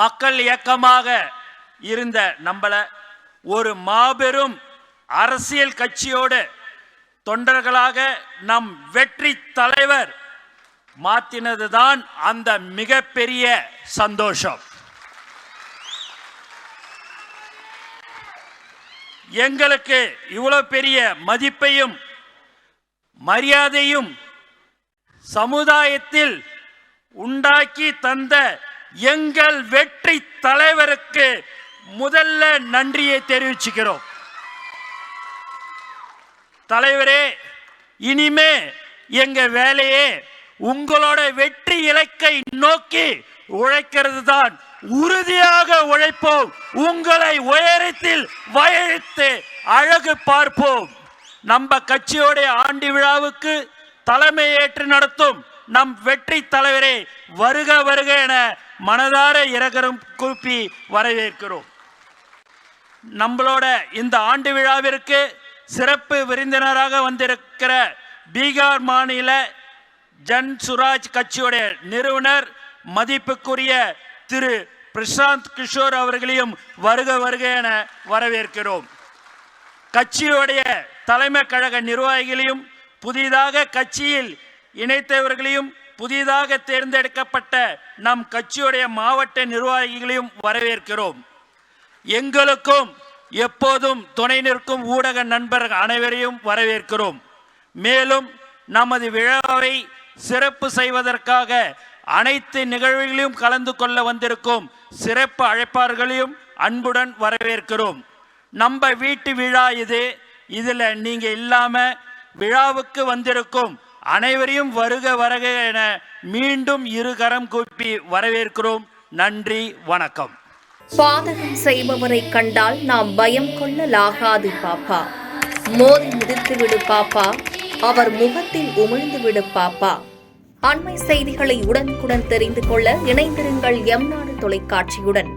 மக்கள் இயக்கமாக இருந்த நம்மள ஒரு மாபெரும் அரசியல் கட்சியோடு தொண்டர்களாக நம் வெற்றி தலைவர் மாற்றினதுதான் அந்த மிகப்பெரிய சந்தோஷம். எங்களுக்கு இவ்வளவு பெரிய மதிப்பையும் மரியாதையும் சமுதாயத்தில் உண்டாக்கி தந்த எங்கள் வெற்றி தலைவருக்கு முதல்ல நன்றியை தெரிவிச்சுக்கிறோம். தலைவரே, இனிமே எங்க வேலையே உங்களோட வெற்றி இலக்கை நோக்கி உழைக்கிறது தான். உறுதியாக உழைப்போம், உங்களை உயரத்தில் வயத்து அழகு பார்ப்போம். நம்ம கட்சியோடைய ஆண்டு விழாவுக்கு தலைமையேற்று நடத்தும் நம் வெற்றி தலைவரே வருக வருக என மனதார இரகரம் கூப்பி வரவேற்கிறோம். நம்மளோட இந்த ஆண்டு விழாவிற்கு சிறப்பு விருந்தினராக வந்திருக்கிற பீகார் மாநில ஜன் சுராஜ் கட்சியுடைய நிறுவனர் மதிப்புக்குரிய திரு பிரசாந்த் கிஷோர் அவர்களையும் வருக வருக என வரவேற்கிறோம். கட்சியுடைய தலைமை கழக நிர்வாகிகளையும் புதிதாக கட்சியில் இணைத்தவர்களையும் புதிதாக தேர்ந்தெடுக்கப்பட்ட நம் கட்சியுடைய மாவட்ட நிர்வாகிகளையும் வரவேற்கிறோம். எங்களுக்கும் எப்போதும் துணை நிற்கும் ஊடக நண்பர்கள் அனைவரையும் வரவேற்கிறோம். மேலும் நமது விழாவை சிறப்பு செய்வதற்காக அனைத்து நிகழ்வுகளையும் கலந்து கொள்ள வந்திருக்கும் சிறப்பு அழைப்பாளர்களையும் அன்புடன் வரவேற்கிறோம். நம்ம வீட்டு விழா இது. இதில் நீங்க இல்லாம விழாவுக்கு வந்திருக்கும் அனைவரையும் வருக வருக என மீண்டும் இருகரம் கூப்பி வரவேற்கிறோம். நன்றி, வணக்கம். பாதகம் செய்பவரை கண்டால் நாம் பயம் கொள்ளலாகாது பாப்பா. மோதி மிதித்து விடு பாப்பா, அவர் முகத்தில் உமிழ்ந்து விடு பாப்பா. அண்மை செய்திகளை உடனுக்குடன் தெரிந்து கொள்ள இணைந்திருங்கள் எம் நாடு தொலைக்காட்சியுடன்.